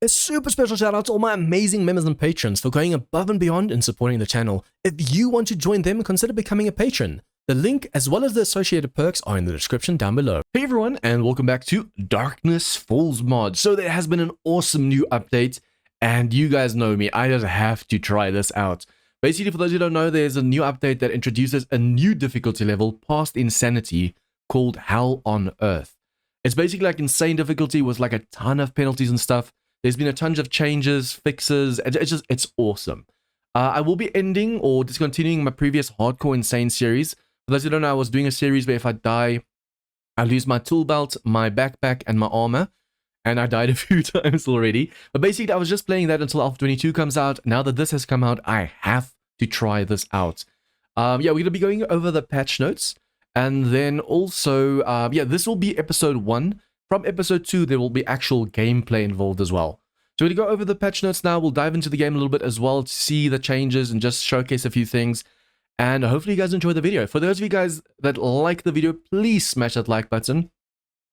A super special shout out to all my amazing members and patrons for going above and beyond in supporting the channel. If you want to join them, consider becoming a patron. The link as well as the associated perks are in the description down below. Hey everyone, and welcome back to DarknessFalls mod. So there has been an awesome new update, and you guys know me, I just have to try this out. Basically, for those who don't know, there's a new update that introduces a new difficulty level past insanity called Hell on Earth. It's basically like insane difficulty with like a ton of penalties and stuff. There's been a ton of changes, fixes. It's awesome. I will be ending or discontinuing my previous Hardcore Insane series. For those who don't know, I was doing a series where if I die, I lose my tool belt, my backpack, and my armor. And I died a few times already. But basically, I was just playing that until Alpha 22 comes out. Now that this has come out, I have to try this out. Yeah, we're going to be going over the patch notes. And then also, yeah, this will be episode 1. From episode 2, there will be actual gameplay involved as well. So we're going to go over the patch notes now. We'll dive into the game a little bit as well to see the changes and just showcase a few things. And hopefully you guys enjoy the video. For those of you guys that like the video, please smash that like button.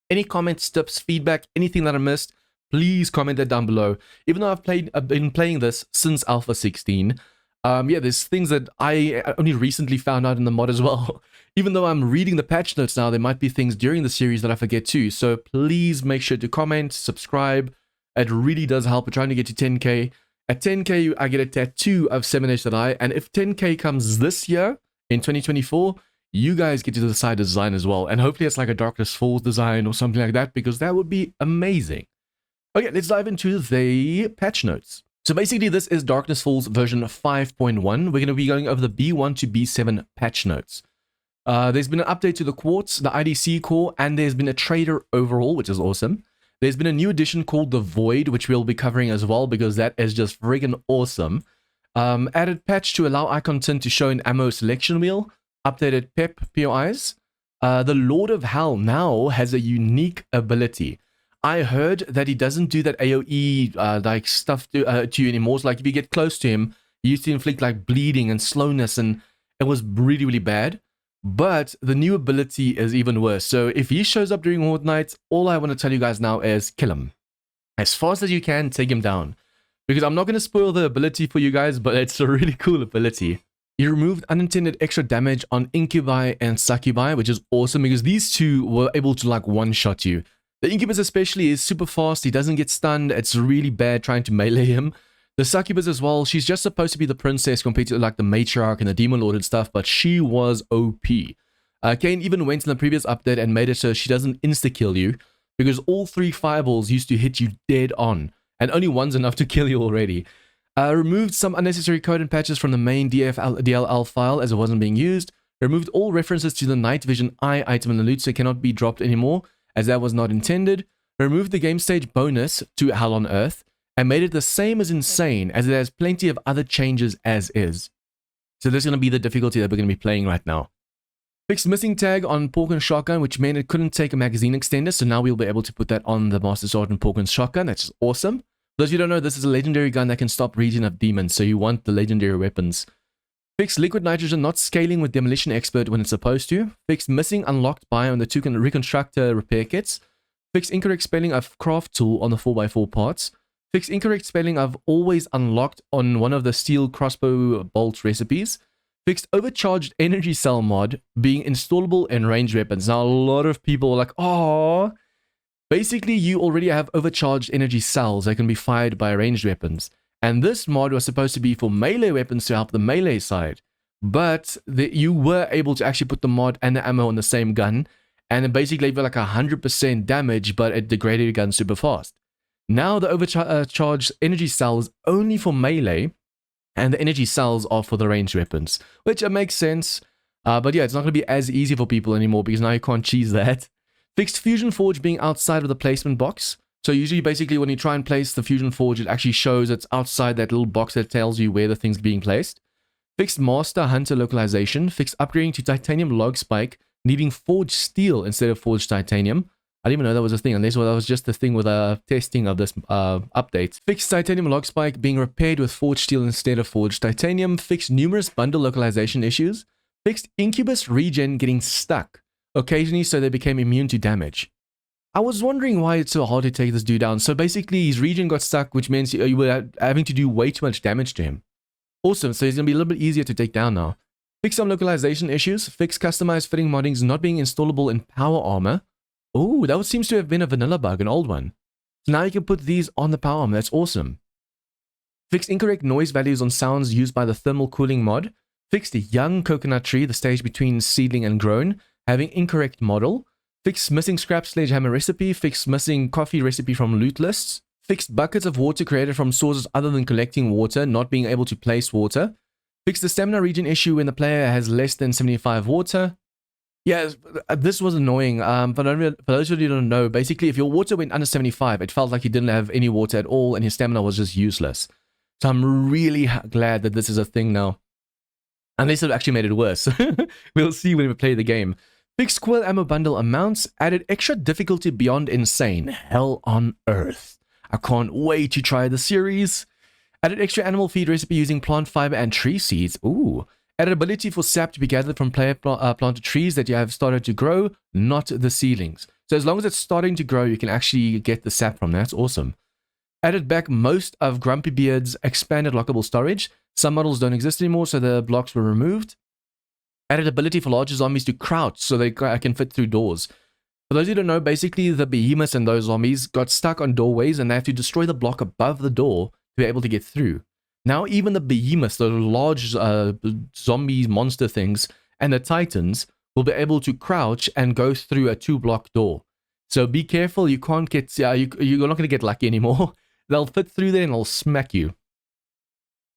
Any comments, tips, feedback, anything that I missed, please comment that down below. Even though I've been playing this since Alpha 16, yeah, there's things that I only recently found out in the mod as well. Even though I'm reading the patch notes now, there might be things during the series that I forget too. So please make sure to comment, subscribe. It really does help. We're trying to get to 10k. At 10k, I get a tattoo of 7H that I. And if 10k comes this year, in 2024, you guys get to decide design as well. And hopefully it's like a DarknessFalls design or something like that, because that would be amazing. Okay, let's dive into the patch notes. So basically, this is DarknessFalls version 5.1. We're going to be going over the B1 to B7 patch notes. There's been an update to the Quartz, the IDC core, and there's been a trader overhaul, which is awesome. There's been a new addition called the Void, which we'll be covering as well, because that is just friggin' awesome. Added patch to allow icon tint to show an ammo selection wheel. Updated PEP POIs. The Lord of Hell now has a unique ability. I heard that he doesn't do that AoE like stuff to you anymore. So like if you get close to him, he used to inflict like bleeding and slowness, and it was really, really bad. But the new ability is even worse. So if he shows up during Horde Night, all I want to tell you guys now is kill him. As fast as you can, take him down. Because I'm not going to spoil the ability for you guys, but it's a really cool ability. He removed unintended extra damage on Incubi and Succubi, which is awesome because these two were able to like one-shot you. The Incubus especially is super fast. He doesn't get stunned. It's really bad trying to melee him. The Succubus as well, she's just supposed to be the princess compared to like the Matriarch and the Demon Lord and stuff, but she was OP. Kayn even went in the previous update and made it so she doesn't insta-kill you, because all 3 fireballs used to hit you dead on, and only one's enough to kill you already. Removed some unnecessary code and patches from the main DLL file as it wasn't being used. Removed all references to the night vision eye item in the loot so it cannot be dropped anymore, as that was not intended. Removed the game stage bonus to Hell on Earth, and made it the same as Insane, as it has plenty of other changes as is. So this is going to be the difficulty that we're going to be playing right now. Fixed missing tag on Porkins Shotgun, which meant it couldn't take a magazine extender, so now we'll be able to put that on the Master Sergeant Porkins Shotgun. That's awesome. For those of you who don't know, this is a legendary gun that can stop regen of demons, so you want the legendary weapons. Fixed liquid nitrogen not scaling with Demolition Expert when it's supposed to. Fixed missing unlocked buy on the 2 reconstructor repair kits. Fixed incorrect spelling of craft tool on the 4x4 parts. Fixed incorrect spelling of always unlocked on one of the steel crossbow bolt recipes. Fixed overcharged energy cell mod being installable in ranged weapons. Now, a lot of people are like, oh, basically you already have overcharged energy cells that can be fired by ranged weapons. And this mod was supposed to be for melee weapons to help the melee side. But you were able to actually put the mod and the ammo on the same gun. And it basically gave it like 100% damage, but it degraded your gun super fast. Now the overcharged energy cell is only for melee, and the energy cells are for the ranged weapons, which makes sense. But yeah, it's not going to be as easy for people anymore because now you can't cheese that. Fixed Fusion Forge being outside of the placement box. So usually basically when you try and place the Fusion Forge, it actually shows it's outside that little box that tells you where the thing's being placed. Fixed Master Hunter localization. Fixed upgrading to Titanium Log Spike, needing forged steel instead of forged titanium. I didn't even know that was a thing, unless that was just the thing with testing of this update. Fixed titanium log spike being repaired with forged steel instead of forged titanium. Fixed numerous bundle localization issues. Fixed incubus regen getting stuck occasionally so they became immune to damage. I was wondering why it's so hard to take this dude down. So basically, his regen got stuck, which means you were having to do way too much damage to him. Awesome, so he's going to be a little bit easier to take down now. Fix some localization issues. Fix customized fitting moddings not being installable in power armor. Oh, that seems to have been a vanilla bug, an old one. So now you can put these on the power armor. That's awesome. Fix incorrect noise values on sounds used by the thermal cooling mod. Fix the young coconut tree, the stage between seedling and grown, having incorrect model. Fix missing scrap sledgehammer recipe. Fix missing coffee recipe from loot lists. Fix buckets of water created from sources other than collecting water, not being able to place water. Fix the stamina regen issue when the player has less than 75 water. Yeah, this was annoying. For those of you who don't know, basically if your water went under 75, it felt like you didn't have any water at all and your stamina was just useless. So I'm really glad that this is a thing now. Unless it actually made it worse. We'll see when we play the game. Fixed quill ammo bundle amounts. Added extra difficulty beyond insane. Hell on earth. I can't wait to try the series. Added extra animal feed recipe using plant fiber and tree seeds. Ooh. Added ability for sap to be gathered from player planted trees that you have started to grow, not the seedlings. So as long as it's starting to grow, you can actually get the sap from that. That's awesome. Added back most of Grumpy Beard's expanded lockable storage. Some models don't exist anymore, so the blocks were removed. Added ability for larger zombies to crouch so they can fit through doors. For those who don't know, basically the behemoths and those zombies got stuck on doorways and they have to destroy the block above the door to be able to get through. Now even the behemoths, the large zombie monster things, and the titans will be able to crouch and go through a 2-block door. So be careful, you can't get, you're not going to get lucky anymore. They'll fit through there and they'll smack you.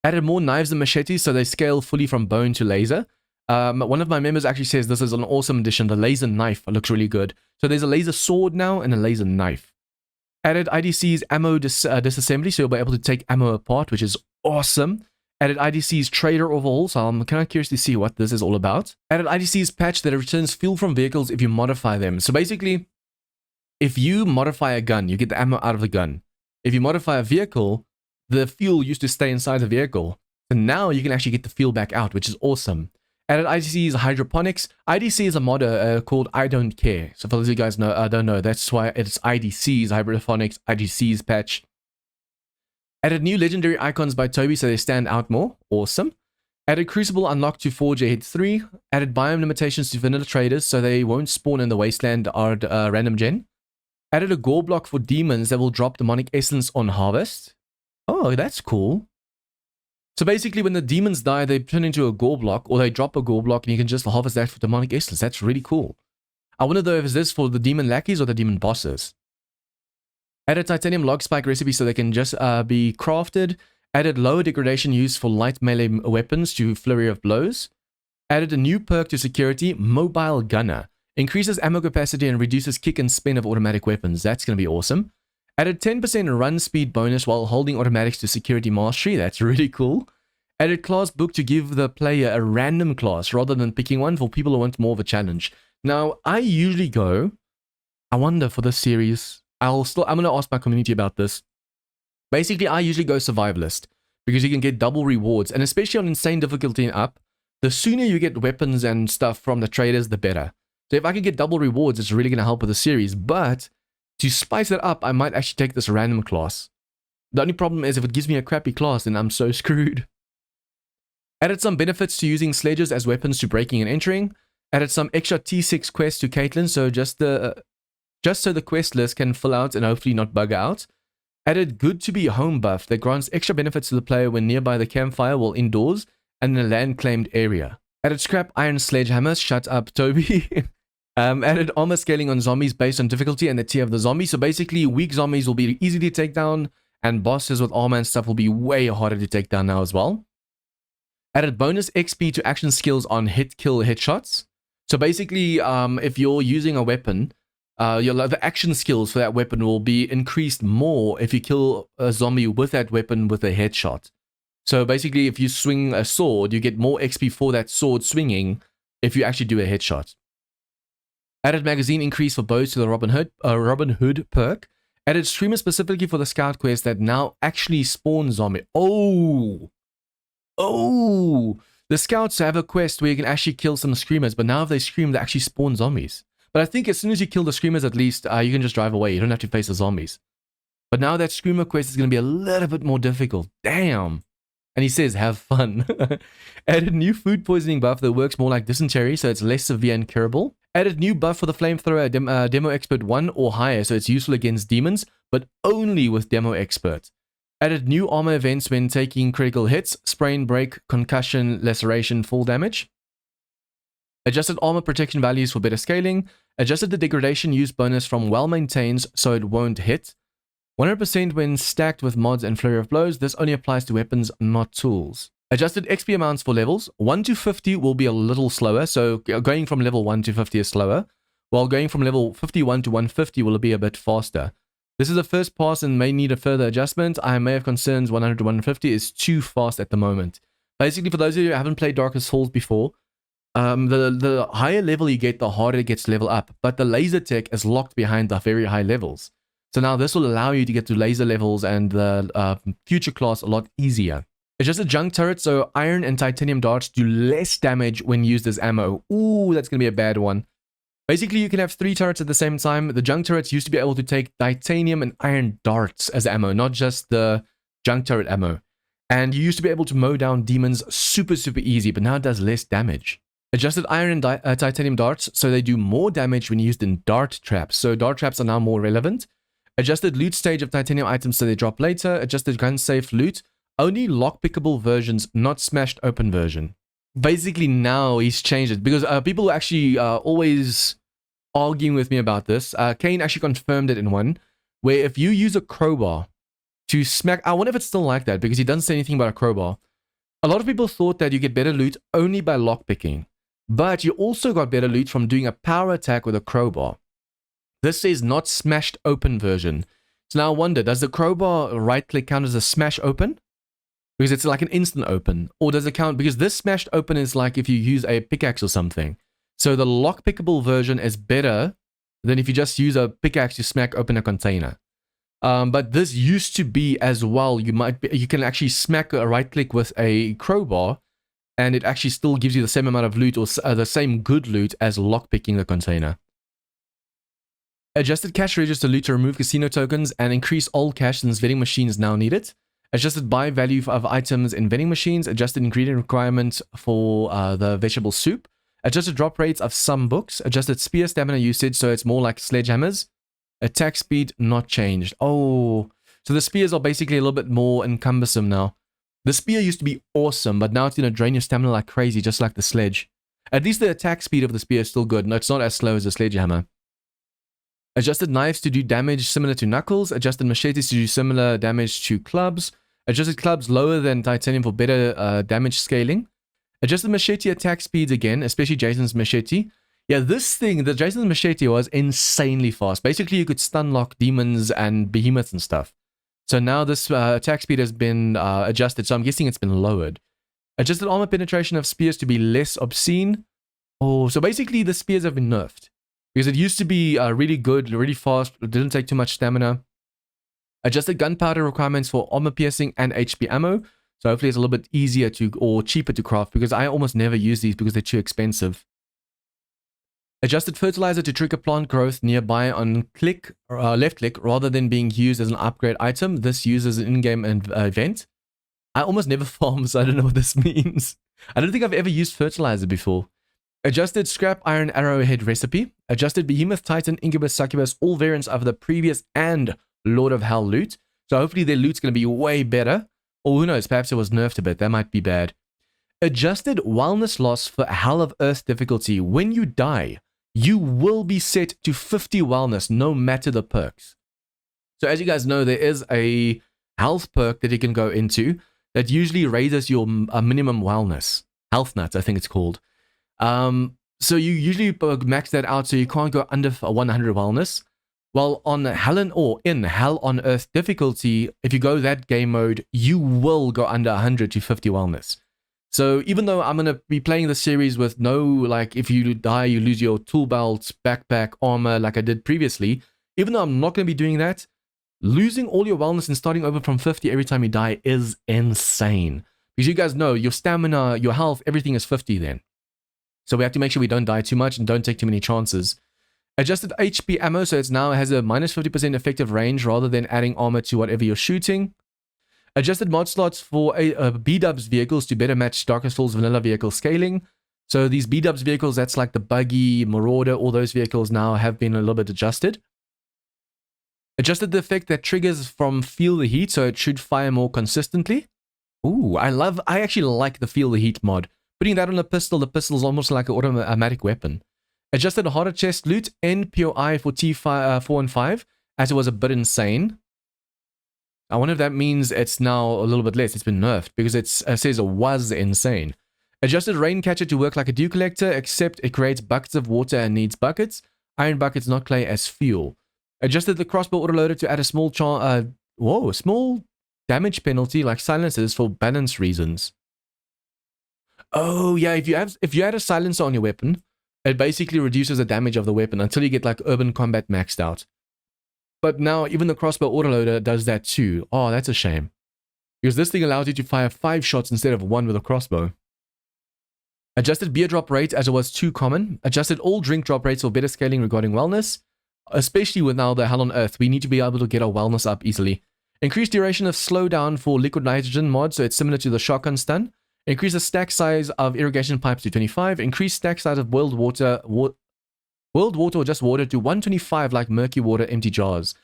Added more knives and machetes so they scale fully from bone to laser. One of my members actually says this is an awesome addition. The laser knife looks really good. So there's a laser sword now and a laser knife. Added IDC's ammo disassembly, so you'll be able to take ammo apart, which is awesome. Added IDC's trader overhaul, so I'm kind of curious to see what this is all about. Added IDC's patch that returns fuel from vehicles if you modify them. So basically, if you modify a gun, you get the ammo out of the gun. If you modify a vehicle, the fuel used to stay inside the vehicle. So now you can actually get the fuel back out, which is awesome. Added IDC's hydroponics. IDC is a modder called I Don't Care. So for those of you guys don't know, that's why it's IDC's hydroponics, IDC's patch. Added new legendary icons by Toby so they stand out more. Awesome. Added Crucible unlocked to Forge Ahead 3. Added biome limitations to vanilla traders so they won't spawn in the wasteland or random gen. Added a gore block for demons that will drop demonic essence on harvest. Oh, that's cool. So basically when the demons die, they turn into a gore block or they drop a gore block and you can just harvest that for demonic essence. That's really cool. I wonder though if it's this for the demon lackeys or the demon bosses. Added titanium log spike recipe so they can just be crafted. Added lower degradation used for light melee weapons to flurry of blows. Added a new perk to security, mobile gunner. Increases ammo capacity and reduces kick and spin of automatic weapons. That's going to be awesome. Added 10% run speed bonus while holding automatics to security mastery. That's really cool. Added class book to give the player a random class rather than picking one for people who want more of a challenge. Now, I usually go, I wonder for this series, I'm going to ask my community about this. Basically, I usually go survivalist because you can get double rewards, and especially on insane difficulty and up, the sooner you get weapons and stuff from the traders, the better. So if I can get double rewards, it's really going to help with the series, but to spice it up, I might actually take this random class. The only problem is if it gives me a crappy class, then I'm so screwed. Added some benefits to using sledges as weapons to breaking and entering. Added some extra T6 quests to Caitlin, so just so the quest list can fill out and hopefully not bug out. Added good to be home buff that grants extra benefits to the player when nearby the campfire while indoors and in a land claimed area. Added scrap iron sledgehammers, shut up Toby. Added armor scaling on zombies based on difficulty and the tier of the zombie. So basically, weak zombies will be easy to take down, and bosses with armor and stuff will be way harder to take down now as well. Added bonus XP to action skills on hit-kill headshots. So basically, if you're using a weapon, the action skills for that weapon will be increased more if you kill a zombie with that weapon with a headshot. So basically, if you swing a sword, you get more XP for that sword swinging if you actually do a headshot. Added magazine increase for bows to the Robin Hood perk. Added streamer specifically for the scout quest that now actually spawn zombie. Oh! The scouts have a quest where you can actually kill some screamers, but now if they scream, they actually spawn zombies. But I think as soon as you kill the screamers, at least you can just drive away. You don't have to face the zombies. But now that screamer quest is going to be a little bit more difficult. Damn. And he says, have fun. Added new food poisoning buff that works more like dysentery, so it's less severe and curable. Added new buff for the flamethrower, demo expert 1 or higher, so it's useful against demons, but only with demo expert. Added new armor events when taking critical hits, sprain, break, concussion, laceration, fall damage. Adjusted armor protection values for better scaling. Adjusted the degradation use bonus from well maintained so it won't hit. 100% when stacked with mods and flurry of blows. This only applies to weapons, not tools. Adjusted XP amounts for levels. 1 to 50 will be a little slower, so going from level 1 to 50 is slower, while going from level 51 to 150 will be a bit faster. This is a first pass and may need a further adjustment. I may have concerns 100 to 150 is too fast at the moment. Basically, for those of you who haven't played DarknessFalls before, the higher level you get, the harder it gets to level up, but the laser tech is locked behind the very high levels. So now this will allow you to get to laser levels and the future class a lot easier. Adjusted junk turrets, so iron and titanium darts do less damage when used as ammo. Ooh, that's going to be a bad one. Basically, you can have 3 turrets at the same time. The junk turrets used to be able to take titanium and iron darts as ammo, not just the junk turret ammo. And you used to be able to mow down demons super easy, but now it does less damage. Adjusted iron and titanium darts, so they do more damage when used in dart traps. So dart traps are now more relevant. Adjusted loot stage of titanium items so they drop later. Adjusted gun safe loot. Only lock-pickable versions, not smashed open version. Basically now he's changed it because people actually always arguing with me about this. Kane actually confirmed it in one, where if you use a crowbar to smack... I wonder if it's still like that because he doesn't say anything about a crowbar. A lot of people thought that you get better loot only by lockpicking, but you also got better loot from doing a power attack with a crowbar. This says not smashed open version. So now I wonder, does the crowbar right-click count as a smash open? Because it's like an instant open. Or does it count? Because this smashed open is like if you use a pickaxe or something. So the lock-pickable version is better than if you just use a pickaxe to smack open a container. But this used to be as well. You can actually smack a right-click with a crowbar, and it actually still gives you the same amount of loot or the same good loot as lock-picking the container. Adjusted cash register loot to remove casino tokens and increase old cash since vending machines now need it. Adjusted buy value of items in vending machines. Adjusted ingredient requirements for the vegetable soup. Adjusted drop rates of some books. Adjusted spear stamina usage so it's more like sledgehammers. Attack speed not changed. Oh, so the spears are basically a little bit more cumbersome now. The spear used to be awesome, but now it's going to drain your stamina like crazy, just like the sledge. At least the attack speed of the spear is still good. No, it's not as slow as the sledgehammer. Adjusted knives to do damage similar to knuckles. Adjusted machetes to do similar damage to clubs. Adjusted clubs lower than titanium for better damage scaling. Adjusted machete attack speeds again, especially Jason's machete. Yeah, this thing, the Jason's machete was insanely fast. Basically, you could stun lock demons and behemoths and stuff. So now this attack speed has been adjusted, so I'm guessing it's been lowered. Adjusted armor penetration of spears to be less obscene. Oh, so basically the spears have been nerfed. Because it used to be really good, really fast, it didn't take too much stamina. Adjusted gunpowder requirements for armor piercing and HP ammo. So hopefully it's a little bit easier to, or cheaper to craft, because I almost never use these because they're too expensive. Adjusted fertilizer to trigger plant growth nearby on left click rather than being used as an upgrade item. This uses an in-game event. I almost never farm, so I don't know what this means. I don't think I've ever used fertilizer before. Adjusted scrap iron arrowhead recipe. Adjusted behemoth, titan, incubus, succubus, all variants of the previous and Lord of Hell loot. So hopefully their loot's going to be way better. Or who knows, perhaps it was nerfed a bit. That might be bad. Adjusted wellness loss for Hell of Earth difficulty. When you die, you will be set to 50 wellness, no matter the perks. So as you guys know, there is a health perk that you can go into that usually raises your minimum wellness. Health nuts, I think it's called. So you usually max that out so you can't go under 100 wellness. Well, on in Hell on Earth difficulty, if you go that game mode, you will go under 100 to 50 wellness. So even though I'm going to be playing the series with no, like, if you die, you lose your tool belt, backpack, armor, like I did previously, even though I'm not going to be doing that, losing all your wellness and starting over from 50 every time you die is insane. Because you guys know, your stamina, your health, everything is 50 then. So we have to make sure we don't die too much and don't take too many chances. Adjusted HP ammo, so it now has a minus 50% effective range rather than adding armor to whatever you're shooting. Adjusted mod slots for B-dubs vehicles to better match DarknessFalls vanilla vehicle scaling. So these B-dubs vehicles, that's like the Buggy, Marauder, all those vehicles now have been a little bit adjusted. Adjusted the effect that triggers from Feel the Heat, so it should fire more consistently. Ooh, I actually like the Feel the Heat mod. Putting that on the pistol's almost like an automatic weapon. Adjusted harder chest loot, NPOI for T4 and 5, as it was a bit insane. I wonder if that means it's now a little bit less. It's been nerfed because it says it was insane. Adjusted rain catcher to work like a dew collector, except it creates buckets of water and needs buckets. Iron buckets, not clay, as fuel. Adjusted the crossbow autoloader to add a small damage penalty like silencers for balance reasons. Oh yeah, if you add a silencer on your weapon, it basically reduces the damage of the weapon until you get like urban combat maxed out. But now even the crossbow autoloader does that too. Oh, that's a shame. Because this thing allows you to fire 5 shots instead of 1 with a crossbow. Adjusted beer drop rate as it was too common. Adjusted all drink drop rates for better scaling regarding wellness. Especially with now the Hell on Earth, we need to be able to get our wellness up easily. Increased duration of slowdown for liquid nitrogen mod, so it's similar to the shotgun stun. Increase the stack size of irrigation pipes to 25. Increase stack size of boiled water or just water to 125 like murky water empty jars.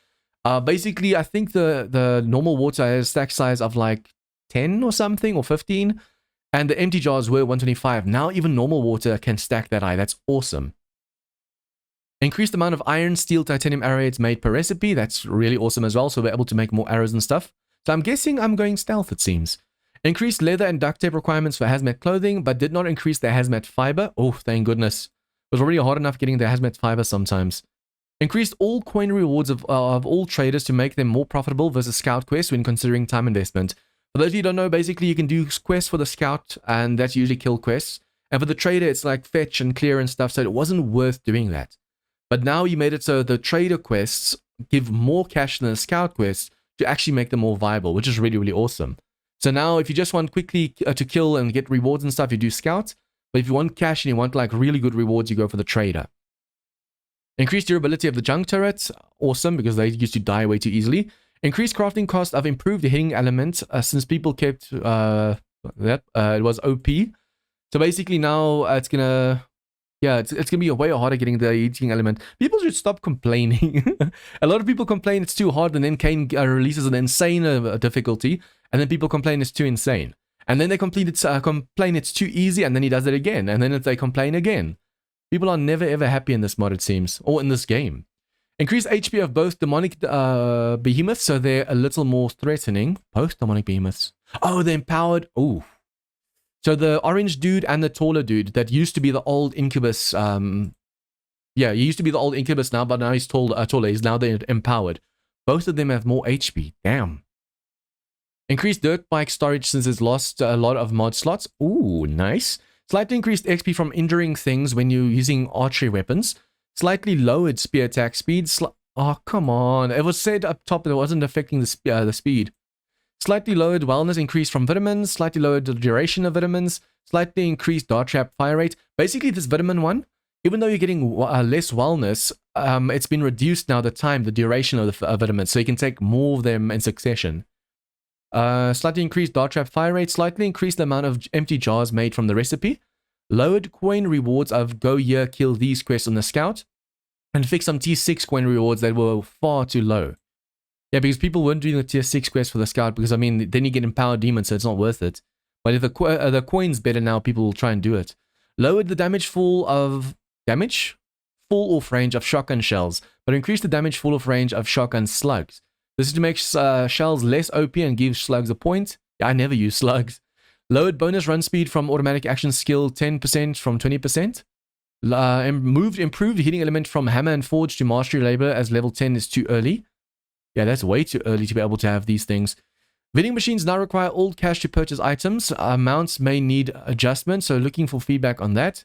Basically, I think the normal water has stack size of like 10 or something, or 15. And the empty jars were 125. Now even normal water can stack that high. That's awesome. Increased amount of iron, steel, titanium arrowheads made per recipe. That's really awesome as well. So we're able to make more arrows and stuff. So I'm guessing I'm going stealth, it seems. Increased leather and duct tape requirements for hazmat clothing, but did not increase the hazmat fiber. Oh, thank goodness. It was already hard enough getting the hazmat fiber sometimes. Increased all coin rewards of all traders to make them more profitable versus scout quests when considering time investment. For those of you who don't know, basically you can do quests for the scout, and that's usually kill quests. And for the trader, it's like fetch and clear and stuff, so it wasn't worth doing that. But now you made it so the trader quests give more cash than the scout quests to actually make them more viable, which is really, really awesome. So now if you just want quickly to kill and get rewards and stuff, you do scout. But if you want cash and you want like really good rewards, you go for the trader. Increased durability of the junk turrets. Awesome, because they used to die way too easily. Increased crafting cost of improved hitting element since people kept it was OP. So basically now it's gonna... Yeah, it's going to be way harder getting the heating element. People should stop complaining. A lot of people complain it's too hard, and then Kane releases an insane difficulty, and then people complain it's too insane. And then they complain it's too easy, and then he does it again, and then they complain again. People are never ever happy in this mod, it seems, or in this game. Increase HP of both demonic behemoths, so they're a little more threatening. Both demonic behemoths. Oh, they're empowered. Ooh. So the orange dude and the taller dude that used to be the old Incubus, yeah, he used to be the old Incubus now, but now he's taller. He's now they're empowered. Both of them have more HP. Damn. Increased dirt bike storage since it's lost a lot of mod slots. Ooh, nice. Slightly increased XP from injuring things when you're using archery weapons. Slightly lowered spear attack speed. Oh, come on. It was said up top that it wasn't affecting the speed. Slightly lowered wellness increase from vitamins, slightly lowered the duration of vitamins, slightly increased dart trap fire rate. Basically, this vitamin one, even though you're getting less wellness, it's been reduced now the duration of the vitamins, so you can take more of them in succession. Slightly increased dart trap fire rate, slightly increased the amount of empty jars made from the recipe, lowered coin rewards of go here, kill these quests on the scout, and fixed some T6 coin rewards that were far too low. Yeah, because people weren't doing the tier 6 quest for the scout, because I mean, then you get empowered demons, so it's not worth it. But if the coin's better now, people will try and do it. Lowered the damage fall off range of shotgun shells, but increased the damage fall off range of shotgun slugs. This is to make shells less OP and give slugs a point. Yeah, I never use slugs. Lowered bonus run speed from automatic action skill 10% from 20%. Improved heating element from hammer and forge to mastery labor as level 10 is too early. Yeah, that's way too early to be able to have these things. Vending machines now require old cash to purchase items. Amounts may need adjustment, so looking for feedback on that.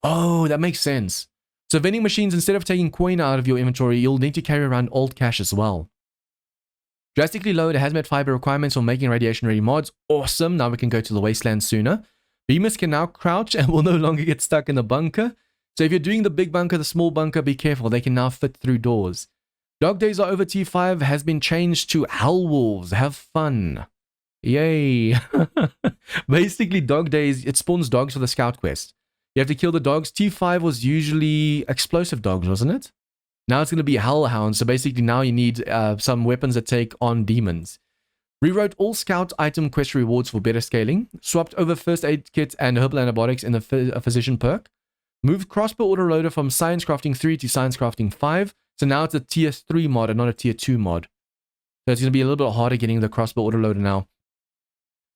Oh, that makes sense. So vending machines, instead of taking coin out of your inventory, you'll need to carry around old cash as well. Drastically lowered hazmat fiber requirements for making radiation-ready mods. Awesome, now we can go to the wasteland sooner. Behemoths can now crouch and will no longer get stuck in the bunker. So if you're doing the big bunker, the small bunker, be careful. They can now fit through doors. Dog days are over. T5 has been changed to Hell Wolves. Have fun. Yay. Basically, dog days, it spawns dogs for the scout quest. You have to kill the dogs. T5 was usually explosive dogs, wasn't it? Now it's going to be hellhounds. So basically now you need some weapons that take on demons. Rewrote all scout item quest rewards for better scaling. Swapped over first aid kit and herbal antibiotics in the physician perk. Moved crossbow autoloader from science crafting 3 to science crafting 5. So now it's a tier 3 mod and not a tier 2 mod. So it's going to be a little bit harder getting the crossbow autoloader now.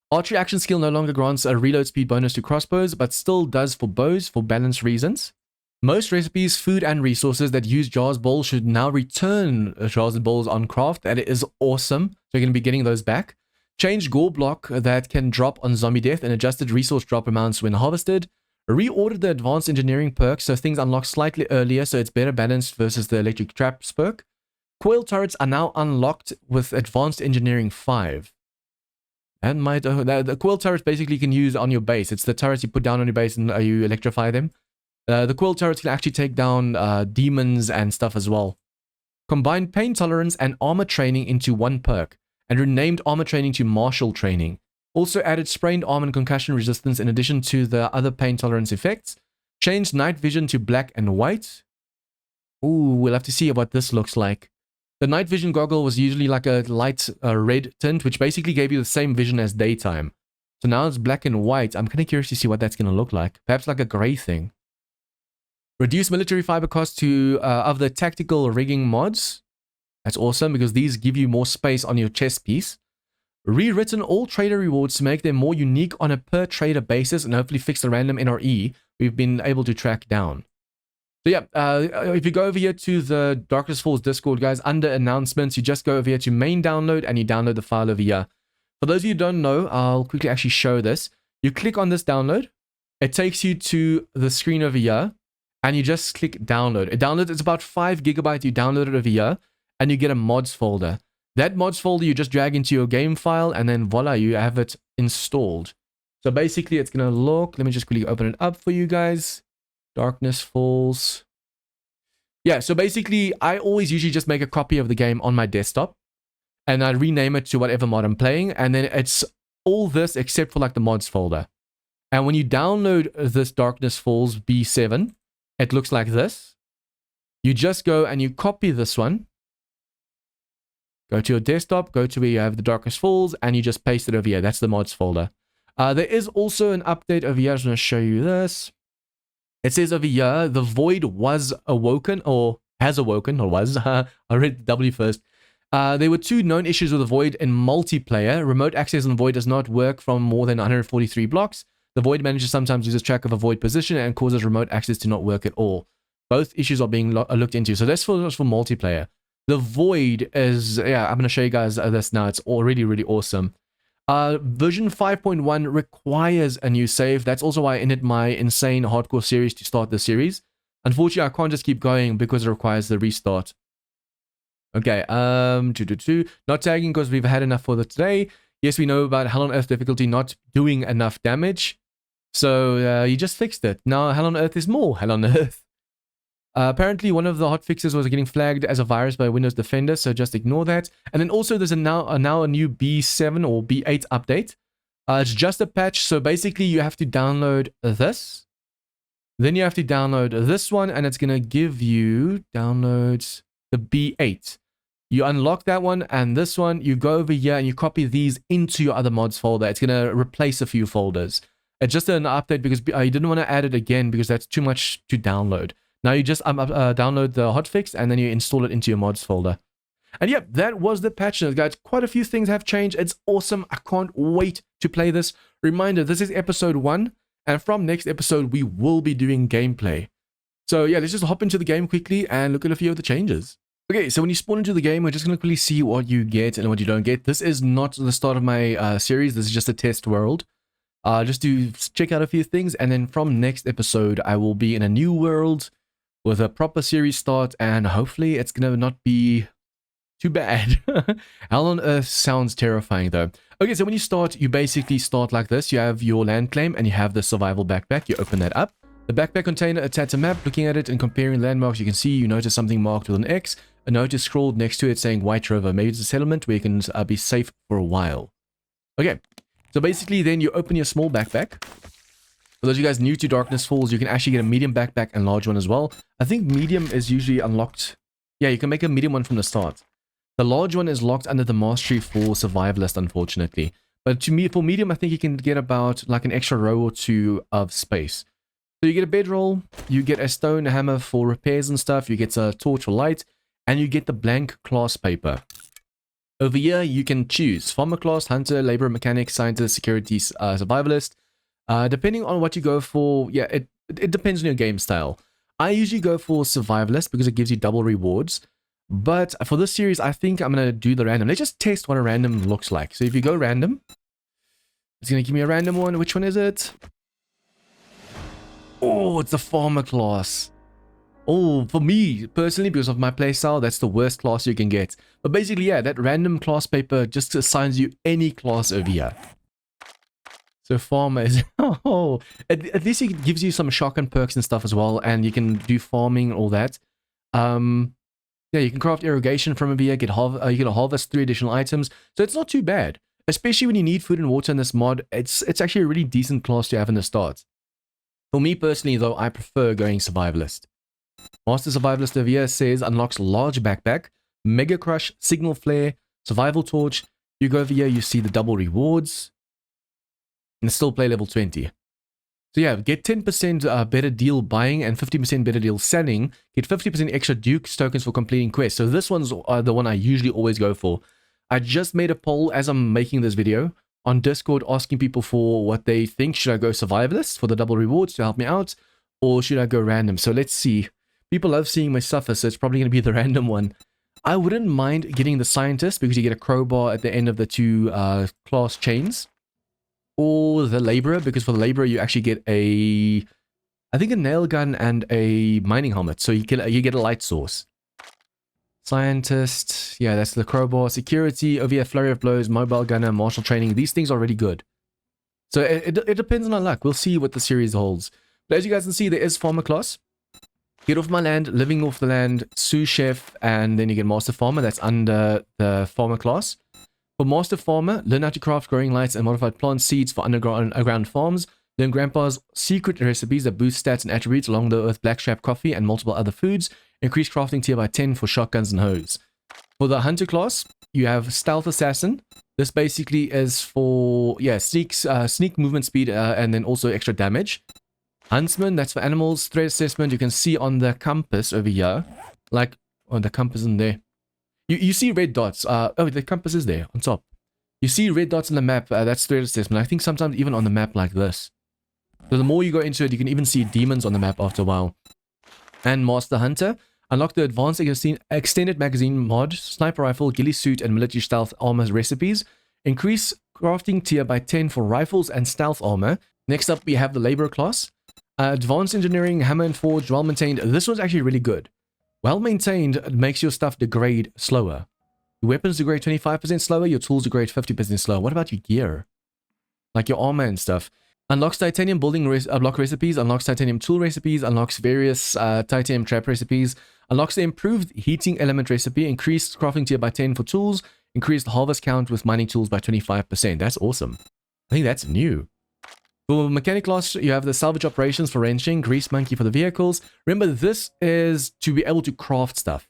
Archery action skill no longer grants a reload speed bonus to crossbows, but still does for bows for balance reasons. Most recipes, food, and resources that use jars bowls should now return jars and bowls on craft. That is awesome. So you're going to be getting those back. Changed gore block that can drop on zombie death and adjusted resource drop amounts when harvested. Reordered the advanced engineering perk so things unlock slightly earlier so it's better balanced versus the electric traps perk. Coil turrets are now unlocked with advanced engineering 5. And the coil turrets basically you can use on your base. It's the turrets you put down on your base and you electrify them. The coil turrets can actually take down demons and stuff as well. Combined pain tolerance and armor training into one perk, and renamed armor training to martial training. Also added sprained arm and concussion resistance in addition to the other pain tolerance effects. Changed night vision to black and white. Ooh, we'll have to see what this looks like. The night vision goggle was usually like a light red tint, which basically gave you the same vision as daytime. So now it's black and white. I'm kind of curious to see what that's going to look like. Perhaps like a gray thing. Reduce military fiber cost to of the tactical rigging mods. That's awesome because these give you more space on your chest piece. Rewritten all trader rewards to make them more unique on a per trader basis and hopefully fix the random NRE we've been able to track down. So yeah, if you go over here to the DarknessFalls Discord, guys, under announcements, you just go over here to main download and you download the file over here. For those of you who don't know, I'll quickly actually show this. You click on this download. It takes you to the screen over here and you just click download. It downloads, it's about 5 GB. You download it over here and you get a mods folder. That mods folder you just drag into your game file and then voila, you have it installed. So basically it's going to look, let me just quickly open it up for you guys. DarknessFalls. Yeah, so basically, I always usually just make a copy of the game on my desktop, and I rename it to whatever mod I'm playing, and then it's all this except for like the mods folder. And when you download this DarknessFalls B7, it looks like this. You just go and you copy this one, go to your desktop, go to where you have the DarknessFalls, and you just paste it over here. That's the mods folder. There is also an update over here. I'm going to show you this. It says over here, the void was awoken, or has awoken, or was. I read the W first. There were 2 known issues with the void in multiplayer. Remote access on the void does not work from more than 143 blocks. The void manager sometimes loses track of a void position and causes remote access to not work at all. Both issues are being looked into. So that's for multiplayer. The void is, yeah, I'm going to show you guys this now. It's already really awesome. Version 5.1 requires a new save. That's also why I ended my insane hardcore series to start the series. Unfortunately, I can't just keep going because it requires the restart. Okay, not tagging because we've had enough for today. Yes, we know about Hell on Earth difficulty not doing enough damage. So you just fixed it. Now Hell on Earth is more Hell on Earth. Apparently, one of the hotfixes was getting flagged as a virus by Windows Defender, so just ignore that. And then also, there's now a new B7 or B8 update. It's just a patch, so basically, you have to download this. Then you have to download this one, and it's going to give you downloads the B8. You unlock that one and this one. You go over here and you copy these into your other mods folder. It's going to replace a few folders. It's just an update because you didn't want to add it again because that's too much to download. Now you just download the hotfix and then you install it into your mods folder. And yep, that was the patch notes, guys. Quite a few things have changed. It's awesome. I can't wait to play this. Reminder, this is episode 1. And from next episode, we will be doing gameplay. So yeah, let's just hop into the game quickly and look at a few of the changes. Okay, so when you spawn into the game, we're just going to quickly see what you get and what you don't get. This is not the start of my series. This is just a test world. Just to check out a few things. And then from next episode, I will be in a new world with a proper series start, and hopefully it's gonna not be too bad. Hell on Earth sounds terrifying though. Okay, so when you start, you basically start like this. You have your land claim and you have the survival backpack. You open that up. The backpack container attached a map. Looking at it and comparing landmarks, you notice something marked with an X. A note is scrawled next to it saying White River. Maybe it's a settlement where you can be safe for a while. Okay, so basically then you open your small backpack. For those of you guys new to Darkness Falls, you can actually get a medium backpack and large one as well. I think medium is usually unlocked. Yeah, you can make a medium one from the start. The large one is locked under the mastery for survivalist, unfortunately. But to me, for medium, I think you can get about like an extra row or two of space. So you get a bedroll, you get a stone hammer for repairs and stuff, you get a torch for light, and you get the blank class paper. Over here, you can choose farmer class, hunter, laborer, mechanic, scientist, security, survivalist. Depending on what you go for, yeah, it depends on your game style. I usually go for survivalist because it gives you double rewards. But for this series, I think I'm going to do the random. Let's just test what a random looks like. So if you go random, it's going to give me a random one. Which one is it? Oh, it's the farmer class. Oh, for me, personally, because of my playstyle, that's the worst class you can get. But basically, yeah, that random class paper just assigns you any class over here. So farmer is... Oh, at least it gives you some shotgun perks and stuff as well. And you can do farming, all that. Yeah, you can craft irrigation from over here. You can harvest 3 additional items. So it's not too bad. Especially when you need food and water in this mod. It's actually a really decent class to have in the start. For me personally, though, I prefer going survivalist. Master Survivalist over here says unlocks large backpack, mega crush, signal flare, survival torch. You go over here, you see the double rewards, and still play level 20. So yeah, get 10% better deal buying and 50% better deal selling. Get 50% extra Duke's tokens for completing quests. So this one's the one I usually always go for. I just made a poll as I'm making this video on Discord asking people for what they think. Should I go survivalist for the double rewards to help me out? Or should I go random? So let's see. People love seeing me suffer, so it's probably going to be the random one. I wouldn't mind getting the scientist because you get a crowbar at the end of the 2 class chains. Or the laborer, because for the laborer you actually get a... I think a nail gun and a mining helmet. So you get a light source. Scientist, yeah, that's the crowbar. Security, over here, flurry of blows, mobile gunner, martial training. These things are really good. So it depends on our luck. We'll see what the series holds. But as you guys can see, there is farmer class. Get off my land, living off the land, sous chef, and then you get master farmer. That's under the farmer class. For master farmer, learn how to craft growing lights and modified plant seeds for underground farms. Learn grandpa's secret recipes that boost stats and attributes along the earth, blackstrap coffee, and multiple other foods. Increase crafting tier by 10 for shotguns and hoes. For the hunter class, you have stealth assassin. This basically is for, yeah, sneak movement speed and then also extra damage. Huntsman, that's for animals. Threat assessment, you can see on the compass over here. Like, oh, the compass isn't there. You see red dots. Oh, the compass is there on top. You see red dots on the map. That's threat assessment. I think sometimes even on the map like this. So the more you go into it, you can even see demons on the map after a while. And Master Hunter. Unlock the advanced extended magazine mod, sniper rifle, ghillie suit, and military stealth armor recipes. Increase crafting tier by 10 for rifles and stealth armor. Next up, we have the laborer class. Advanced engineering, hammer and forge, well maintained. This one's actually really good. Well maintained makes your stuff degrade slower. Your weapons degrade 25% slower, your tools degrade 50% slower. What about your gear? Like your armor and stuff. Unlocks titanium building block recipes, unlocks titanium tool recipes, unlocks various titanium trap recipes, unlocks the improved heating element recipe, increased crafting tier by 10 for tools, increased harvest count with mining tools by 25%. That's awesome. I think that's new. For mechanic class, you have the salvage operations for wrenching, grease monkey for the vehicles. Remember, this is to be able to craft stuff.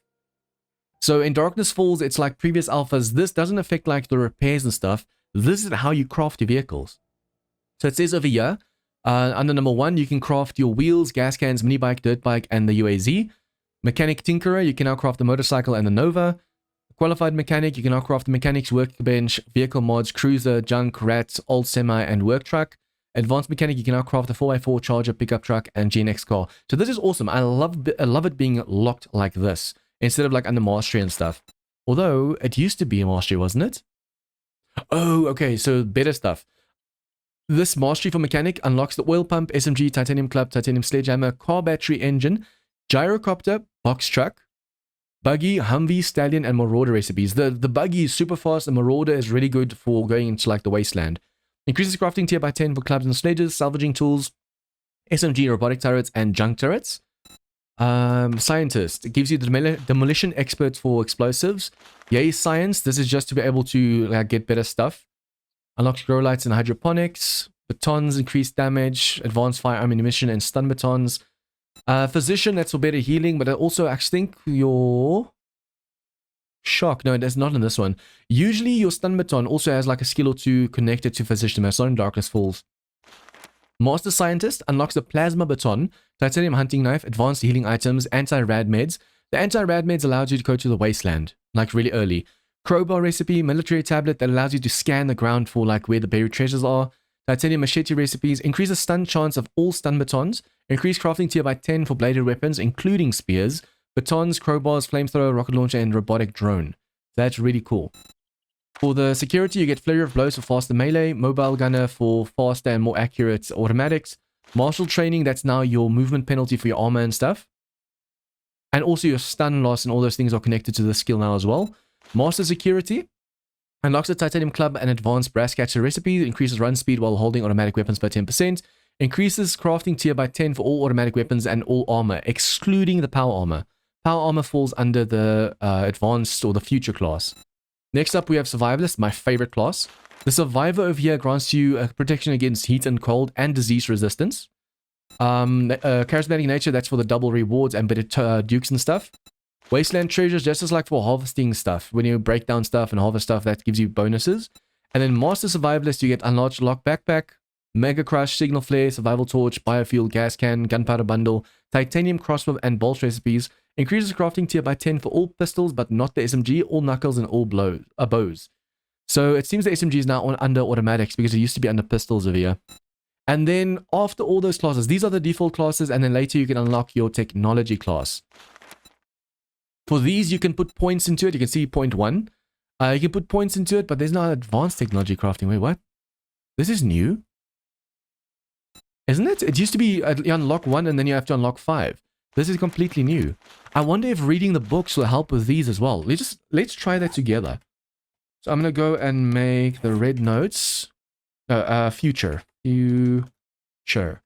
So in Darkness Falls, it's like previous alphas. This doesn't affect like the repairs and stuff. This is how you craft your vehicles. So it says over here, under number 1, you can craft your wheels, gas cans, mini bike, dirt bike, and the UAZ. Mechanic Tinkerer, you can now craft the motorcycle and the Nova. Qualified Mechanic, you can now craft the Mechanic's Workbench, Vehicle Mods, Cruiser, Junk, Rat, Old Semi, and Work Truck. Advanced Mechanic, you can now craft the 4x4 Charger, Pickup Truck, and GNX car. So this is awesome. I love it being locked like this, instead of like under Mastery and stuff. Although, it used to be a Mastery, wasn't it? Oh, okay, so better stuff. This Mastery for Mechanic unlocks the oil pump, SMG, titanium club, titanium sledgehammer, car battery engine, gyrocopter, box truck, buggy, Humvee, stallion, and marauder recipes. The buggy is super fast, the marauder is really good for going into like the wasteland. Increases crafting tier by 10 for clubs and sledges, salvaging tools, SMG, robotic turrets, and junk turrets. Scientist, it gives you the demolition expert for explosives. Yay, science. This is just to be able to get better stuff. Unlocks grow lights and hydroponics. Batons, increased damage. Advanced firearm ammunition and stun batons. Physician, that's for better healing, but also I think your shock. No, that's not in this one. Usually your stun baton also has like a skill or two connected to physician. That's not in DarknessFalls. Master Scientist unlocks the Plasma Baton, Titanium Hunting Knife, Advanced Healing Items, Anti-Rad Meds. The Anti-Rad Meds allows you to go to the Wasteland, like really early. Crowbar Recipe, Military Tablet that allows you to scan the ground for like where the buried treasures are. Titanium Machete Recipes, increases stun chance of all stun batons. Increase crafting tier by 10 for bladed weapons, including spears, batons, crowbars, flamethrower, rocket launcher, and robotic drone. That's really cool. For the security, you get Flurry of Blows for faster melee, Mobile Gunner for faster and more accurate automatics, Martial Training, that's now your movement penalty for your armor and stuff. And also your stun loss and all those things are connected to the skill now as well. Master Security unlocks the Titanium Club and Advanced Brass Catcher Recipe, increases run speed while holding automatic weapons by 10%, increases crafting tier by 10 for all automatic weapons and all armor, excluding the power armor. Power armor falls under the advanced or the future class. Next up, we have Survivalist, my favorite class. The Survivor over here grants you protection against heat and cold and disease resistance. Charismatic Nature, that's for the double rewards and better dukes and stuff. Wasteland Treasures, just as like for harvesting stuff. When you break down stuff and harvest stuff, that gives you bonuses. And then Master Survivalist, you get Unlocked Lock Backpack, Mega Crush, Signal Flare, Survival Torch, Biofuel, Gas Can, Gunpowder Bundle, Titanium Crossbow, and Bolt Recipes. Increases crafting tier by 10 for all pistols, but not the SMG, all knuckles, and all bows. So it seems the SMG is now under automatics because it used to be under pistols over here. And then after all those classes, these are the default classes, and then later you can unlock your technology class. For these, you can put points into it. You can see point 1. You can put points into it, but there's no advanced technology crafting. Wait, what? This is new? Isn't it? It used to be you unlock 1 and then you have to unlock 5. This is completely new. I wonder if reading the books will help with these as well. Let's try that together. So I'm going to go and make the red notes. Future. Future.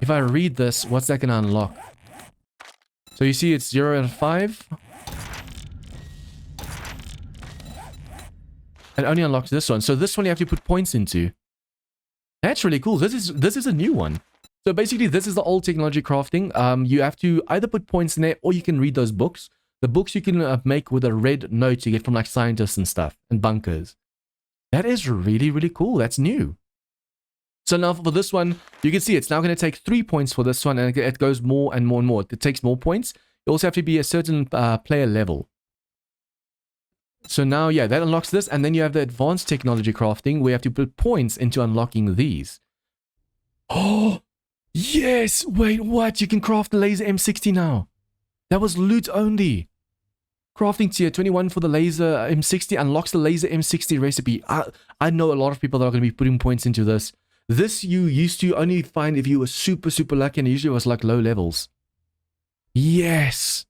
If I read this, what's that going to unlock? So you see it's 0 and 5. It only unlocks this one. So this one you have to put points into. That's really cool. This is a new one. So basically, this is the old technology crafting. You have to either put points in there or you can read those books. The books you can make with a red note you get from like scientists and stuff and bunkers. That is really, really cool. That's new. So now for this one, you can see it's now going to take 3 points for this one, and it goes more and more and more. It takes more points. You also have to be a certain player level. So now, yeah, that unlocks this, and then you have the advanced technology crafting where you have to put points into unlocking these. Oh! Yes! Wait, what? You can craft the laser M60 now. That was loot only. Crafting tier 21 for the laser M60 unlocks the laser M60 recipe. I know a lot of people that are going to be putting points into this. This you used to only find if you were super, super lucky, and usually it was like low levels. Yes!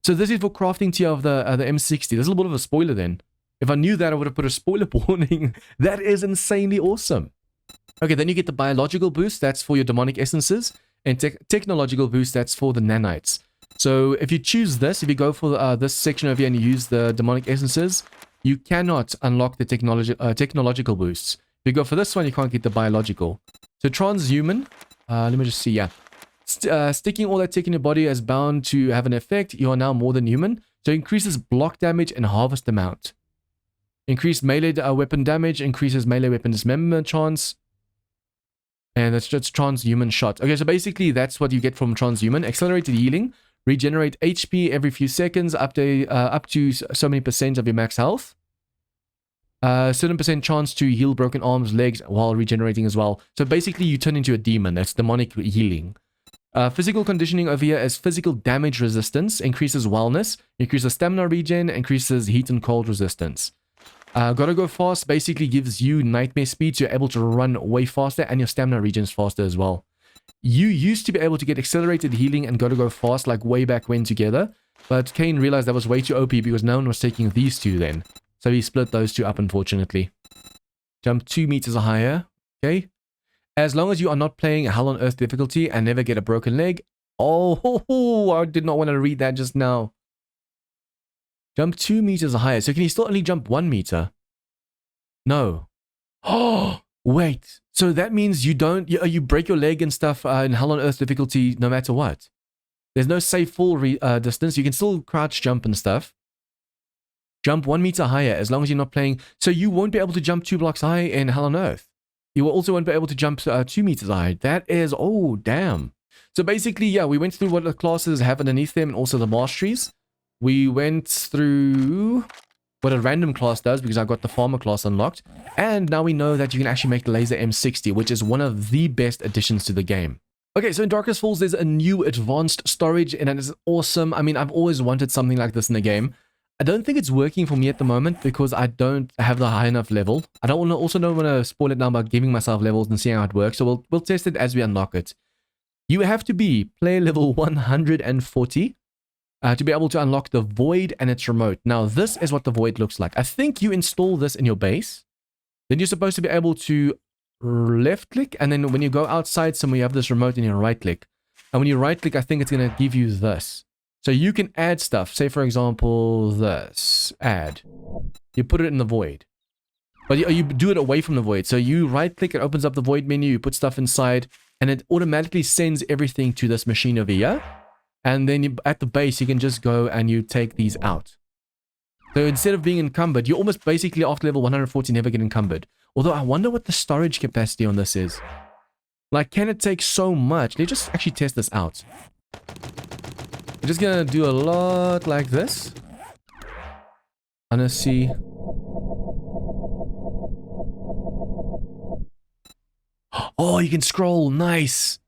So this is for crafting tier of the M60. There's a little bit of a spoiler then. If I knew that, I would have put a spoiler warning. That is insanely awesome. Okay, then you get the biological boost. That's for your demonic essences. And technological boost, that's for the nanites. So if you choose this, if you go for this section over here and you use the demonic essences, you cannot unlock the technological boosts. If you go for this one, you can't get the biological. So transhuman, let me just see, yeah. Sticking all that tech in your body is bound to have an effect. You are now more than human. So it increases block damage and harvest amount. Increased melee weapon damage, increases melee weapon dismemberment chance. And that's just transhuman shot. Okay, so basically that's what you get from transhuman. Accelerated healing. Regenerate HP every few seconds up to so many percent of your max health. Certain percent chance to heal broken arms, legs while regenerating as well. So basically you turn into a demon. That's demonic healing. Physical conditioning over here is physical damage resistance, increases wellness, increases stamina regen, increases heat and cold resistance. Gotta go fast basically gives you nightmare speed, so you're able to run way faster, and your stamina regens faster as well. You used to be able to get accelerated healing and gotta go fast like way back when together, but Kane realized that was way too OP because no one was taking these two then. So he split those two up, unfortunately. Jump 2 meters higher. Okay. As long as you are not playing Hell on Earth difficulty and never get a broken leg. Oh, I did not want to read that just now. Jump 2 meters higher. So can you still only jump 1 meter? No. Oh, wait. So that means you break your leg and stuff in Hell on Earth difficulty no matter what. There's no safe fall distance. You can still crouch jump and stuff. Jump 1 meter higher as long as you're not playing. So you won't be able to jump 2 blocks high in Hell on Earth. You also won't be able to jump 2 meters high. That is, oh, damn. So basically, yeah, we went through what the classes have underneath them and also the masteries. We went through what a random class does because I got the farmer class unlocked. And now we know that you can actually make the laser M60, which is one of the best additions to the game. Okay, so in DarknessFalls, there's a new advanced storage, and it is awesome. I mean, I've always wanted something like this in the game. I don't think it's working for me at the moment because I don't have the high enough level. I don't want to spoil it now by giving myself levels and seeing how it works. So we'll test it as we unlock it. You have to be player level 140 to be able to unlock the Void and its remote. Now, this is what the Void looks like. I think you install this in your base. Then you're supposed to be able to left click, and then when you go outside somewhere, you have this remote and you right click. And when you right click, I think it's going to give you this. So you can add stuff. Say, for example, this. Add. You put it in the Void. But you do it away from the Void. So you right click, it opens up the Void menu, you put stuff inside, and it automatically sends everything to this machine over here. And then at the base, you can just go and you take these out. So instead of being encumbered, you almost basically after level 140 never get encumbered. Although I wonder what the storage capacity on this is. Like, can it take so much? Let's just actually test this out. We're just gonna do a lot like this. I'm gonna see. Oh, you can scroll. Nice.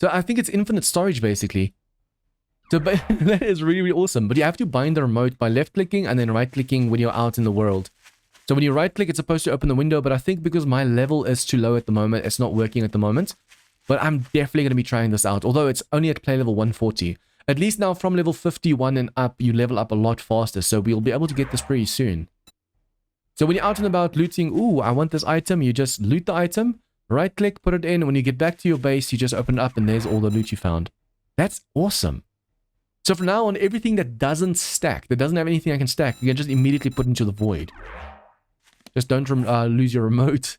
So I think it's infinite storage basically. So that is really, really awesome. But you have to bind the remote by left clicking and then right clicking when you're out in the world. So when you right click, it's supposed to open the window. But I think because my level is too low at the moment, it's not working at the moment. But I'm definitely going to be trying this out. Although it's only at play level 140. At least now from level 51 and up, you level up a lot faster. So we'll be able to get this pretty soon. So when you're out and about looting, ooh, I want this item. You just loot the item, right click, put it in. When you get back to your base, you just open it up and there's all the loot you found. That's awesome. So from now on, everything that doesn't stack, that doesn't have anything I can stack, you can just immediately put into the Void. Just don't lose your remote.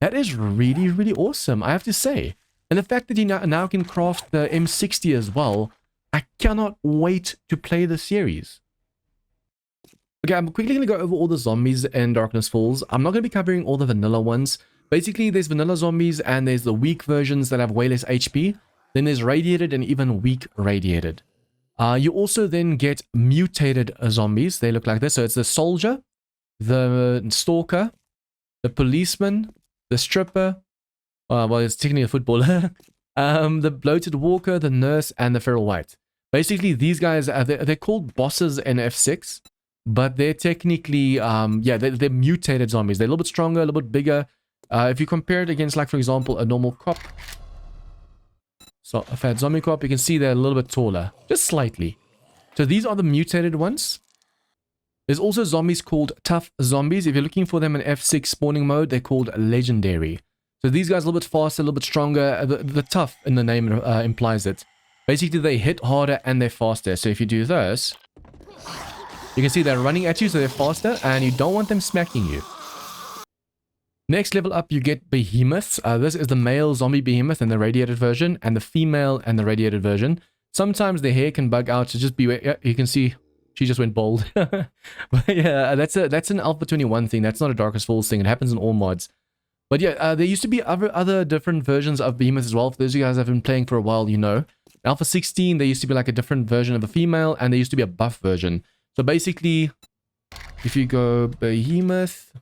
That is really, really awesome, I have to say. And the fact that you now can craft the M60 as well, I cannot wait to play the series. Okay, I'm quickly going to go over all the zombies in DarknessFalls. I'm not going to be covering all the vanilla ones. Basically, there's vanilla zombies and there's the weak versions that have way less HP. Then there's radiated and even weak radiated. You also then get mutated zombies. They look like this. So it's the soldier, the stalker, the policeman, the stripper. Well, it's technically a footballer. The bloated walker, the nurse, and the feral white. Basically, these guys, they're called bosses in F6. But they're technically, yeah, they're mutated zombies. They're a little bit stronger, a little bit bigger. If you compare it against, like, for example, a normal cop. So a fat zombie cop, you can see they're a little bit taller, just slightly. So these are the mutated ones. There's also zombies called tough zombies. If you're looking for them in F6 spawning mode, they're called legendary. So these guys are a little bit faster, a little bit stronger. The tough in the name implies it. Basically, they hit harder and they're faster. So if you do this, you can see they're running at you, so they're faster, and you don't want them smacking you. Next level up, you get behemoths. This is the male zombie behemoth in the radiated version, and the female and the radiated version. Sometimes their hair can bug out, so just beware. Yeah, you can see she just went bald. But yeah, that's an Alpha 21 thing. That's not a DarknessFalls thing. It happens in all mods. But yeah, there used to be other different versions of behemoths as well. For those of you guys who have been playing for a while, you know. Alpha 16, there used to be like a different version of a female, and there used to be a buff version. So basically, if you go behemoth,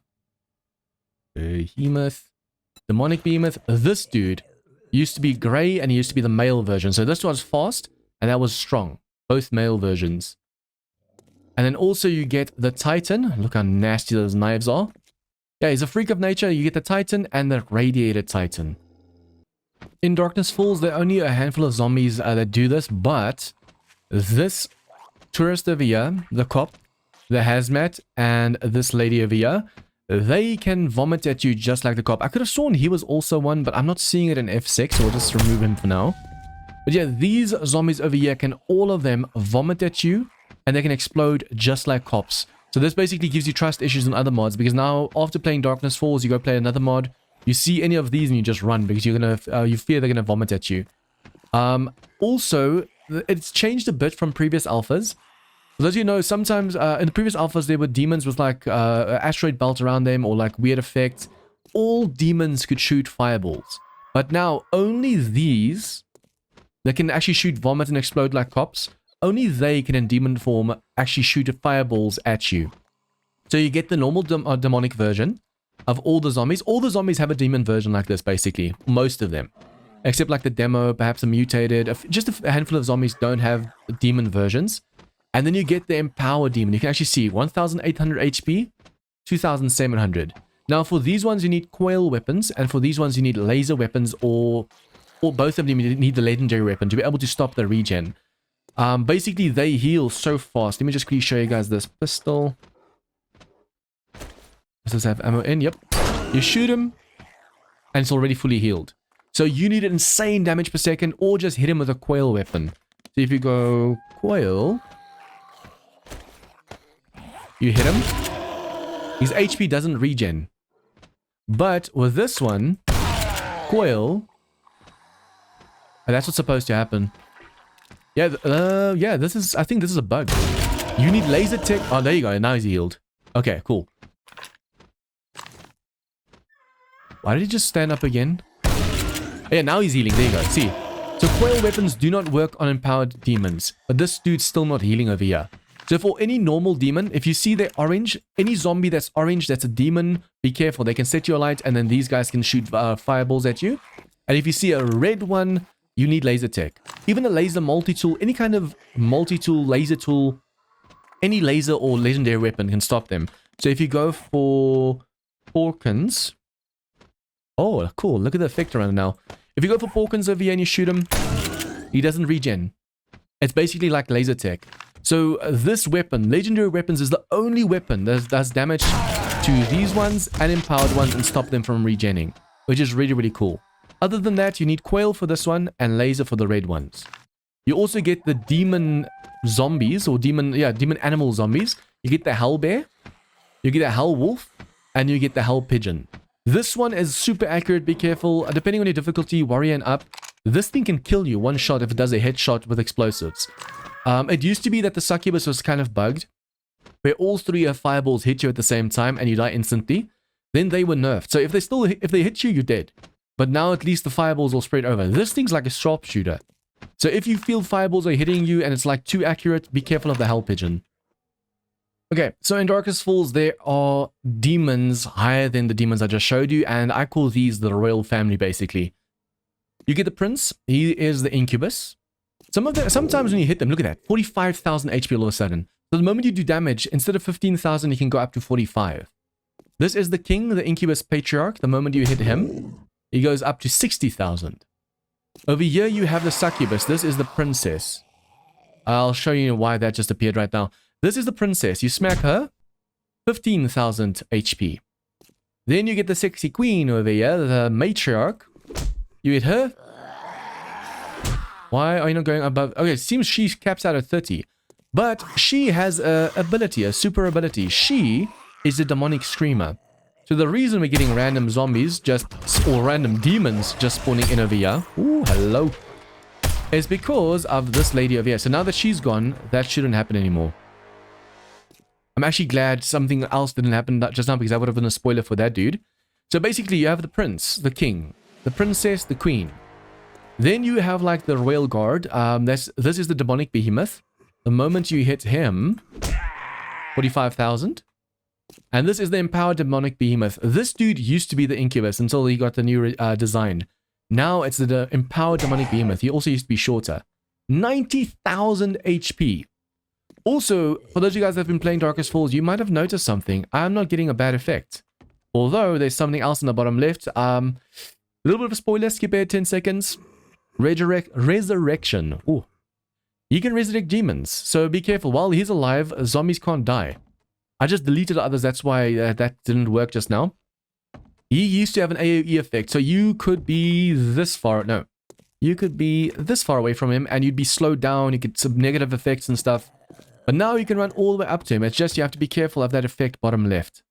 demonic behemoth, this dude used to be grey and he used to be the male version. So this was fast and that was strong, both male versions. And then also you get the Titan. Look how nasty those knives are. Yeah, he's a freak of nature. You get the Titan and the radiated Titan. In DarknessFalls, there are only a handful of zombies that do this, but this tourist over here, the cop, the hazmat, and this lady over here, they can vomit at you just like the cop. I could have sworn he was also one, but I'm not seeing it in F6, so we'll just remove him for now. But yeah, these zombies over here can all of them vomit at you, and they can explode just like cops. So this basically gives you trust issues on other mods, because now after playing Darkness Falls, you go play another mod, you see any of these and you just run because you're gonna you fear they're gonna vomit at you. Also, it's changed a bit from previous alphas. As you know, sometimes in the previous alphas there were demons with like asteroid belt around them or like weird effects. All demons could shoot fireballs, but now only these that can actually shoot vomit and explode like cops. Only they can in demon form actually shoot fireballs at you. So you get the normal demonic version of all the zombies. All the zombies have a demon version like this, basically. Most of them. Except like the demo, perhaps a mutated. Just a handful of zombies don't have demon versions. And then you get the empowered demon. You can actually see 1,800 HP, 2,700. Now for these ones you need coil weapons, and for these ones you need laser weapons, or both of them you need the legendary weapon to be able to stop the regen. Basically they heal so fast. Let me just quickly show you guys this pistol. Does this have ammo in? Yep. You shoot him, and it's already fully healed. So you need insane damage per second, or just hit him with a coil weapon. So if you go coil, you hit him, his HP doesn't regen. But with this one, coil, that's what's supposed to happen. Yeah, this is, I think this is a bug. You need laser tech. Oh, there you go. Now he's healed. Okay, cool. Why did he just stand up again? Yeah, now he's healing. There you go. See. So coil weapons do not work on empowered demons. But this dude's still not healing over here. So for any normal demon, if you see they're orange, any zombie that's orange, that's a demon, be careful. They can set you alight, and then these guys can shoot fireballs at you. And if you see a red one, you need laser tech. Even a laser multi-tool, any kind of multi-tool, laser tool, any laser or legendary weapon can stop them. So if you go for Porkins... Oh, cool. Look at the effect around it now. If you go for Porkins over here and you shoot him, he doesn't regen. It's basically like laser tech. So this weapon, legendary weapons, is the only weapon that does damage to these ones and empowered ones and stop them from regenning, which is really, really cool. Other than that, you need coil for this one and laser for the red ones. You also get the demon zombies, or demon animal zombies. You get the hell bear, you get the hell wolf, and you get the hell pigeon. This one is super accurate. Be careful. Depending on your difficulty, warrior and up, this thing can kill you one shot if it does a headshot with explosives. It used to be that the succubus was kind of bugged, where all three of fireballs hit you at the same time and you die instantly. Then they were nerfed. So if they hit you, you're dead. But now at least the fireballs will spread over. This thing's like a sharpshooter. So if you feel fireballs are hitting you and it's like too accurate, be careful of the hell pigeon. Okay, so in Darkness Falls, there are demons higher than the demons I just showed you, and I call these the royal family, basically. You get the prince. He is the incubus. Sometimes when you hit them, look at that, 45,000 HP all of a sudden. So the moment you do damage, instead of 15,000, you can go up to 45. This is the king, the incubus patriarch. The moment you hit him, he goes up to 60,000. Over here, you have the succubus. This is the princess. I'll show you why that just appeared right now. This is the princess. You smack her, 15,000 HP. Then you get the sexy queen over here, the matriarch. You hit her. Why are you not going above? Okay, it seems she caps out at 30. But she has a ability, a super ability. She is a demonic screamer. So the reason we're getting random zombies or random demons just spawning in over here, ooh, hello, is because of this lady over here. So now that she's gone, that shouldn't happen anymore. I'm actually glad something else didn't happen just now, because that would have been a spoiler for that dude. So basically you have the prince, the king, the princess, the queen. Then you have like the royal guard. This is the demonic behemoth. The moment you hit him, 45,000. And this is the empowered demonic behemoth. This dude used to be the incubus until he got the new design. Now it's the empowered demonic behemoth. He also used to be shorter. 90,000 HP. Also, for those of you guys that have been playing Darkness Falls, you might have noticed something. I'm not getting a bad effect. Although, there's something else in the bottom left. A little bit of a spoiler, skip ahead 10 seconds. Resurrection. Ooh. You can resurrect demons, so be careful. While he's alive, zombies can't die. I just deleted the others. That's why that didn't work just now. He used to have an AoE effect. So you could be this far. No. You could be this far away from him and you'd be slowed down. You get some negative effects and stuff. But now you can run all the way up to him. It's just you have to be careful of that effect bottom left.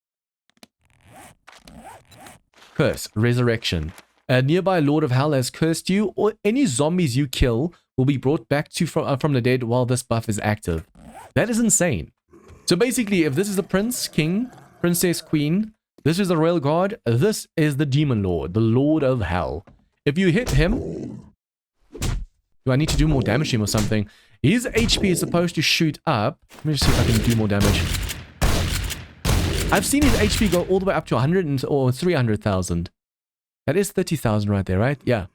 Curse. Resurrection. A nearby Lord of Hell has cursed you, or any zombies you kill will be brought back to from the dead while this buff is active. That is insane. So basically, if this is the prince, king, princess, queen, this is the royal guard, this is the demon lord, the Lord of Hell. If you hit him... Do I need to do more damage to him or something? His HP is supposed to shoot up. Let me just see if I can do more damage. I've seen his HP go all the way up to 100 or 300,000. That is 30,000 right there, right? Yeah.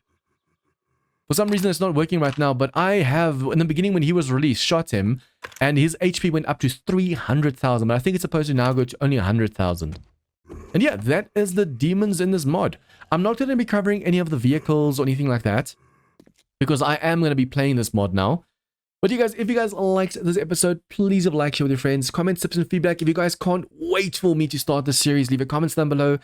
For some reason, it's not working right now, but I have, in the beginning when he was released, shot him, and his HP went up to 300,000, but I think it's supposed to now go to only 100,000. And yeah, that is the demons in this mod. I'm not going to be covering any of the vehicles or anything like that, because I am going to be playing this mod now. But you guys, if you guys liked this episode, please leave a like, share with your friends, comment, tips, and feedback. If you guys can't wait for me to start this series, leave a comment down below.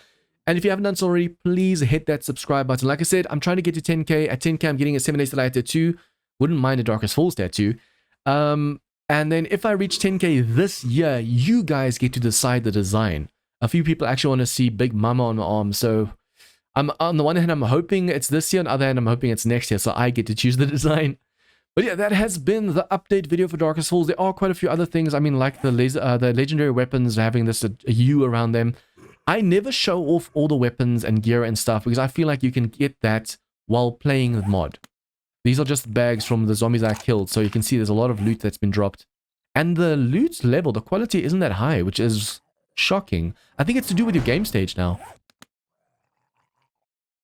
And if you haven't done so already, please hit that subscribe button. Like I said, I'm trying to get to 10k. At 10k, I'm getting a 7 Days to Die tattoo. Wouldn't mind a DarknessFalls tattoo. And then if I reach 10k this year, you guys get to decide the design. A few people actually want to see Big Mama on my arm. So I'm on the one hand, I'm hoping it's this year. On the other hand, I'm hoping it's next year. So I get to choose the design. But yeah, that has been the update video for DarknessFalls. There are quite a few other things. I mean, like the legendary weapons having this a U around them. I never show off all the weapons and gear and stuff because I feel like you can get that while playing the mod. These are just bags from the zombies I killed, so you can see there's a lot of loot that's been dropped. And the loot level, the quality isn't that high, which is shocking. I think it's to do with your game stage now.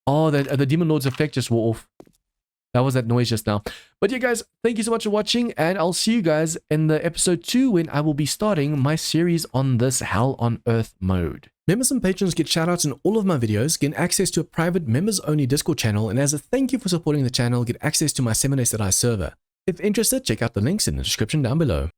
Oh, the Demon Lord's effect just wore off. That was that noise just now. But yeah, guys, thank you so much for watching, and I'll see you guys in the episode 2 when I will be starting my series on this Hell on Earth mode. Members and patrons get shoutouts in all of my videos, get access to a private members-only Discord channel, and as a thank you for supporting the channel, get access to my 7 Days to Die server. If interested, check out the links in the description down below.